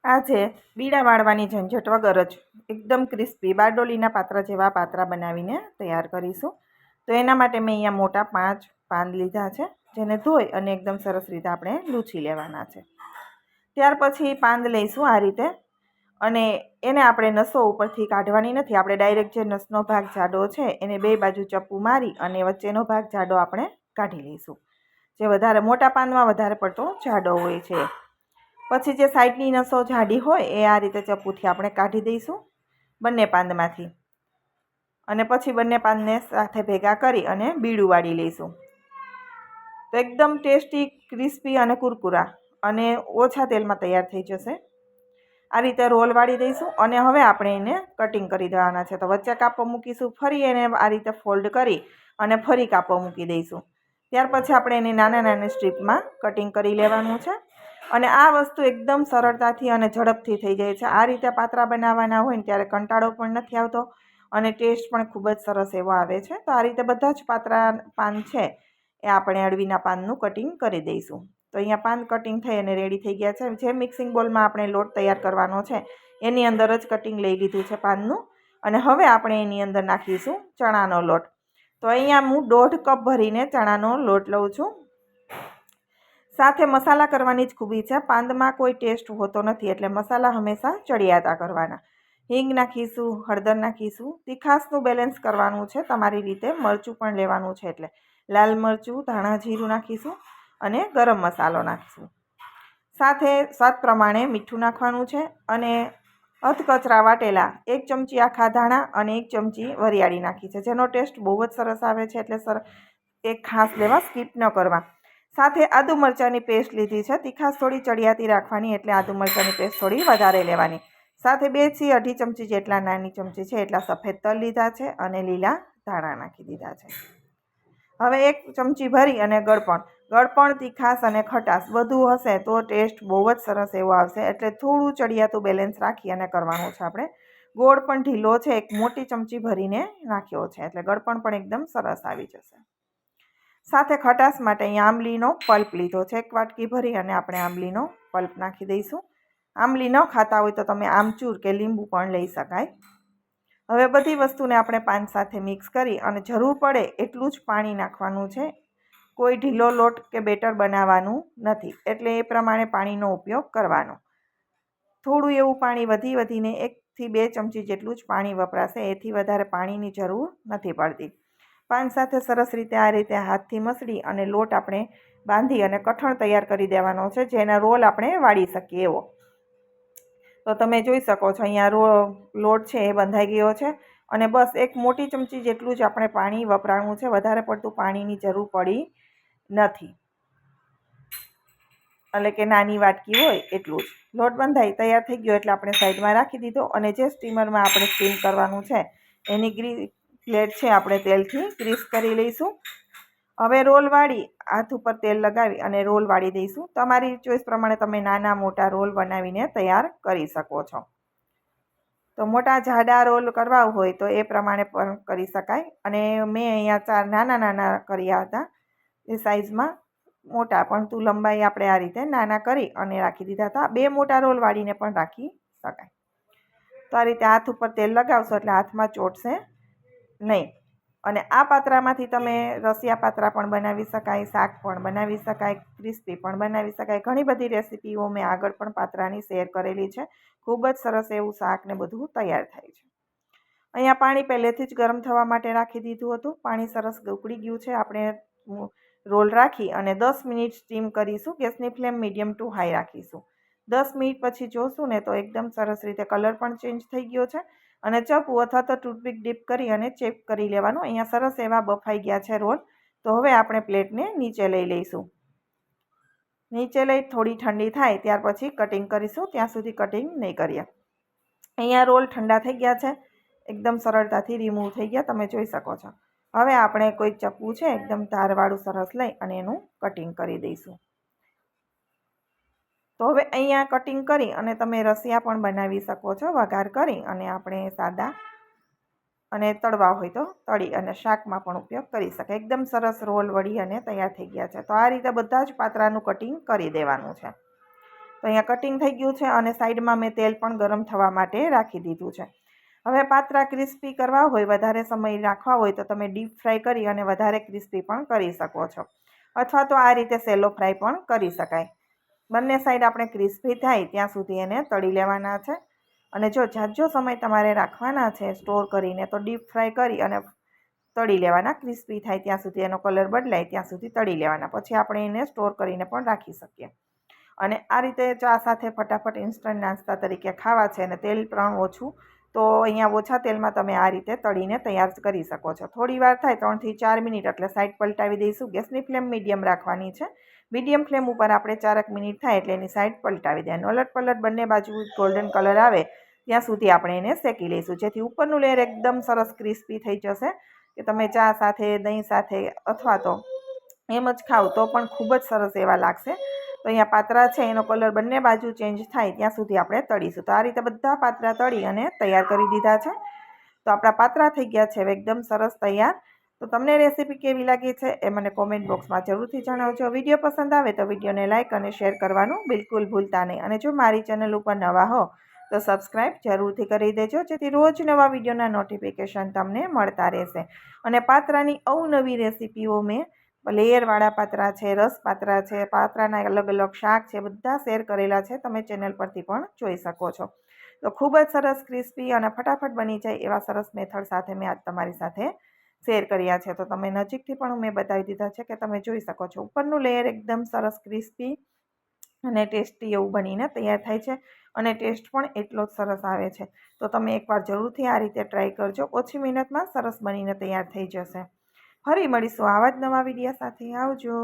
આજે બીડા વાળવાની ઝંઝટ વગર જ એકદમ ક્રિસ્પી બારડોલીના પાત્રા જેવા પાત્રા બનાવીને તૈયાર કરીશું. તો એના માટે મેં અહીંયા મોટા 5 પાન લીધા છે, જેને ધોઈ અને એકદમ સરસ રીતે આપણે લૂછી લેવાના છે. ત્યાર પછી પાન લઈશું આ રીતે, અને એને આપણે નસો ઉપરથી કાઢવાની નથી. આપણે ડાયરેક્ટ જે નસનો ભાગ જાડો છે એને બે બાજુ ચપ્પુ મારી અને વચ્ચેનો ભાગ જાડો આપણે કાઢી લઈશું. જે વધારે મોટા પાનમાં વધારે પડતો જાડો હોય છે. પછી જે સાઈડની નસો જાડી હોય એ આ રીતે ચપ્પુથી આપણે કાઢી દઈશું બંને પાંદમાંથી. અને પછી બંને પાનને સાથે ભેગા કરી અને બીડું વાળી લઈશું. તો એકદમ ટેસ્ટી, ક્રિસ્પી અને કુરકુરા અને ઓછા તેલમાં તૈયાર થઈ જશે. આ રીતે રોલ વાળી દઈશું અને હવે આપણે એને કટિંગ કરી દેવાના છે. તો વચ્ચે કાપો મૂકીશું, ફરી એને આ રીતે ફોલ્ડ કરી અને ફરી કાપો મૂકી દઈશું. ત્યાર પછી આપણે એને નાના નાના સ્ટ્રીપમાં કટિંગ કરી લેવાનું છે. અને આ વસ્તુ એકદમ સરળતાથી અને ઝડપથી થઈ જાય છે. આ રીતે પાત્રા બનાવવાના હોય ને ત્યારે કંટાળો પણ નથી આવતો અને ટેસ્ટ પણ ખૂબ જ સરસ એવો આવે છે. તો આ રીતે બધા જ પાન છે એ આપણે અળવીના પાનનું કટિંગ કરી દઈશું. તો અહીંયા પાન કટિંગ થઈ અને રેડી થઈ ગયા છે. જે મિક્સિંગ બોલમાં આપણે લોટ તૈયાર કરવાનો છે એની અંદર જ કટિંગ લઈ લીધું છે પાનનું. અને હવે આપણે એની અંદર નાખીશું ચણાનો લોટ. તો અહીંયા હું 1.5 કપ ભરીને ચણાનો લોટ લઉં છું. સાથે મસાલા કરવાની જ ખૂબી છે. પાંદમાં કોઈ ટેસ્ટ હોતો નથી, એટલે મસાલા હંમેશા ચડિયાતા કરવાના. હિંગ નાખીશું, હળદર નાખીશું. તીખાસનું બેલેન્સ કરવાનું છે તમારી રીતે. મરચું પણ લેવાનું છે, એટલે લાલ મરચું, ધાણા જીરું નાખીશું અને ગરમ મસાલો નાખીશું. સાથે સ્વાદ પ્રમાણે મીઠું નાખવાનું છે અને અધકચરા વાટેલા 1 ચમચી આખા ધાણા અને 1 ચમચી વરિયાળી નાખી છે, જેનો ટેસ્ટ બહુ જ સરસ આવે છે. એટલે એક ખાસ લેવા, સ્કીપ ન કરવા. સાથે આદુ મરચાંની પેસ્ટ લીધી છે. તીખાસ થોડી ચડિયાતી રાખવાની, એટલે આદુ મરચાંની પેસ્ટ થોડી વધારે લેવાની. સાથે 2 થી 2.5 ચમચી જેટલા નાની ચમચી છે એટલા સફેદ તલ લીધા છે અને લીલા ધાણા નાખી દીધા છે. હવે 1 ચમચી ભરી અને ગળપણ, તીખાસ અને ખટાશ બધું હશે તો ટેસ્ટ બહુ જ સરસ એવો આવશે. એટલે થોડું ચડિયાતું બેલેન્સ રાખી અને કરવાનું છે આપણે. ગોળ પણ ઢીલો છે, 1 મોટી ચમચી ભરીને નાખ્યો છે, એટલે ગળપણ પણ એકદમ સરસ આવી જશે. સાથે ખટાશ માટે અહીંયા આંબલીનો પલ્પ લીધો છે. 1 વાટકી ભરી અને આપણે આંબલીનો પલ્પ નાખી દઈશું. આંબલી ન ખાતા હોય તો તમે આમચૂર કે લીંબુ પણ લઈ શકાય. હવે બધી વસ્તુને આપણે પાન સાથે મિક્સ કરી અને જરૂર પડે એટલું જ પાણી નાખવાનું છે. કોઈ ઢીલો લોટ કે બેટર બનાવવાનું નથી, એટલે એ પ્રમાણે પાણીનો ઉપયોગ કરવાનો. થોડું એવું પાણી વધીને 1 થી 2 ચમચી જેટલું જ પાણી વપરાશે. એથી વધારે પાણીની જરૂર નથી પડતી. પાન સાથે સરસ રીતે આ રીતે હાથથી મસળી અને લોટ આપણે બાંધી અને કઠણ તૈયાર કરી દેવાનો છે, જેના રોલ આપણે વાળી શકીએ એવો. તો તમે જોઈ શકો છો અહીંયા લોટ છે એ બંધાઈ ગયો છે. અને બસ 1 મોટી ચમચી જેટલું જ આપણે પાણી વપરાણું છે. વધારે પડતું પાણીની જરૂર પડી નથી, એટલે કે નાની વાટકી હોય એટલું જ. લોટ બંધાઈ તૈયાર થઈ ગયો એટલે આપણે સાઈડમાં રાખી દીધો. અને જે સ્ટીમરમાં આપણે સ્ટીમ કરવાનું છે એની પ્લેટ છે આપણે તેલથી ગ્રીસ કરી લઈશું. હવે રોલ વાળી હાથ ઉપર તેલ લગાવી અને રોલ વાળી દઈશું. તમારી ચોઈસ પ્રમાણે તમે નાના મોટા રોલ બનાવીને તૈયાર કરી શકો છો. તો મોટા જાડા રોલ કરવા હોય તો એ પ્રમાણે પણ કરી શકાય. અને મેં અહીંયા 4 નાના કર્યા હતા એ સાઈઝમાં. મોટા પણ લંબાઈ આપણે આ રીતે નાના કરી અને રાખી દીધા હતા. 2 મોટા રોલ વાળીને પણ રાખી શકાય. તો આ રીતે હાથ ઉપર તેલ લગાવશો એટલે હાથમાં ચોટશે નહીં. અને આ પાત્રામાંથી તમે રસિયા પાત્રા પણ બનાવી શકાય, શાક પણ બનાવી શકાય, ક્રિસ્પી પણ બનાવી શકાય. ઘણી બધી રેસીપીઓ મેં આગળ પણ પાત્રાની શેર કરેલી છે. ખૂબ જ સરસ એવું શાક ને બધું તૈયાર થાય છે. અહીંયા પાણી પહેલેથી જ ગરમ થવા માટે રાખી દીધું હતું. પાણી સરસ ઉકળી ગયું છે. આપણે રોલ રાખી અને 10 મિનિટ સ્ટીમ કરીશું. ગેસની ફ્લેમ મીડિયમ ટુ હાઈ રાખીશું. 10 મિનિટ પછી જોશું ને તો એકદમ સરસ રીતે કલર પણ ચેન્જ થઈ ગયો છે. અને ચપ્પુ અથવા તો ટૂથપીક ડીપ કરી અને ચેક કરી લેવાનું. અહીંયા સરસ એવા બફાઈ ગયા છે રોલ. તો હવે આપણે પ્લેટને નીચે લઈ લઈશું. નીચે લઈ થોડી ઠંડી થાય ત્યાર પછી કટિંગ કરીશું. ત્યાં સુધી કટિંગ નહીં કરીએ. અહીંયા રોલ ઠંડા થઈ ગયા છે, એકદમ સરળતાથી રિમૂવ થઈ ગયા, તમે જોઈ શકો છો. હવે આપણે કોઈ ચપ્પુ છે એકદમ ધારવાળું સરસ લઈ અને એનું કટિંગ કરી દઈશું. તો હવે અહીંયા કટિંગ કરી અને તમે રસિયા પણ બનાવી શકો છો. વઘાર કરી અને આપણે સાદા અને તળવા હોય તો તળી અને શાકમાં પણ ઉપયોગ કરી શકાય. એકદમ સરસ રોલ વળી અને તૈયાર થઈ ગયા છે. તો આ રીતે બધા જ પાત્રાનું કટિંગ કરી દેવાનું છે. તો અહીંયા કટિંગ થઈ ગયું છે અને સાઈડમાં મેં તેલ પણ ગરમ થવા માટે રાખી દીધું છે. હવે પાત્રા ક્રિસ્પી કરવા હોય, વધારે સમય રાખવા હોય તો તમે ડીપ ફ્રાય કરી અને વધારે ક્રિસ્પી પણ કરી શકો છો, અથવા તો આ રીતે સેલો ફ્રાય પણ કરી શકાય. બંને સાઈડ આપણે ક્રિસ્પી થાય ત્યાં સુધી એને તળી લેવાના છે. અને જો જાજો સમય તમારે રાખવાના છે સ્ટોર કરીને તો ડીપ ફ્રાય કરી અને તળી લેવાના. ક્રિસ્પી થાય ત્યાં સુધી, એનો કલર બદલાય ત્યાં સુધી તળી લેવાના. પછી આપણે એને સ્ટોર કરીને પણ રાખી શકીએ. અને આ રીતે ચા સાથે ફટાફટ ઇન્સ્ટન્ટ નાસ્તા તરીકે ખાવા છે અને તેલ પણ ઓછું, તો અહીંયા ઓછા તેલમાં તમે આ રીતે તળીને તૈયાર કરી શકો છો. થોડી વાર થાય 3 થી 4 મિનિટ એટલે સાઈડ પલટાવી દઈશું. ગેસની ફ્લેમ મીડિયમ રાખવાની છે. મીડિયમ ફ્લેમ ઉપર આપણે 4 મિનિટ થાય એટલે એની સાઈડ પલટાવી દેવાનું. અલટ પલટ બંને બાજુ ગોલ્ડન કલર આવે ત્યાં સુધી આપણે એને શેકી લઈશું, જેથી ઉપરનું લેયર એકદમ સરસ ક્રિસ્પી થઈ જશે કે તમે ચા સાથે, દહીં સાથે અથવા તો એમ જ ખાવ તો પણ ખૂબ જ સરસ એવા લાગશે. તો અહીંયા પાત્રા છે એનો કલર બંને બાજુ ચેન્જ થાય ત્યાં સુધી આપણે તળીશું. તો આ રીતે બધા પાત્રા તળી અને તૈયાર કરી દીધા છે. તો આપણા પાત્રા થઈ ગયા છે એકદમ સરસ તૈયાર. તો તમને રેસીપી કેવી લાગી છે એ મને કોમેન્ટ બોક્સમાં જરૂરથી જણાવજો. વિડીયો પસંદ આવે તો વિડીયોને લાઇક અને શેર કરવાનું બિલકુલ ભૂલતા નહીં. અને જો મારી ચેનલ ઉપર નવા હો તો સબસ્ક્રાઈબ જરૂરથી કરી દેજો, જેથી રોજ નવા વિડીયોના નોટિફિકેશન તમને મળતા રહેશે. અને પાત્રાની અવનવી રેસીપીઓ મેં લેયરવાળા પાત્રા છે, રસ પાત્રા છે, પાત્રાના અલગ અલગ શાક છે, બધા શેર કરેલા છે. તમે ચેનલ પરથી પણ જોઈ શકો છો. તો ખૂબ જ સરસ ક્રિસ્પી અને ફટાફટ બની જાય એવા સરસ મેથડ સાથે મેં આજ તમારી સાથે શેર કર્યા છે. તો તમે નજીકથી પણ મેં બતાવી દીધા છે કે તમે જોઈ શકો છો. ઉપરનું લેયર એકદમ સરસ ક્રિસ્પી અને ટેસ્ટી એવું બનીને તૈયાર થાય છે અને ટેસ્ટ પણ એટલો જ સરસ આવે છે. તો તમે એકવાર જરૂરથી આ રીતે ટ્રાય કરજો. ઓછી મહેનતમાં સરસ બનીને તૈયાર થઈ જશે. ફરી મળીશું આવા જ નવા વિડીયો સાથે. આવજો.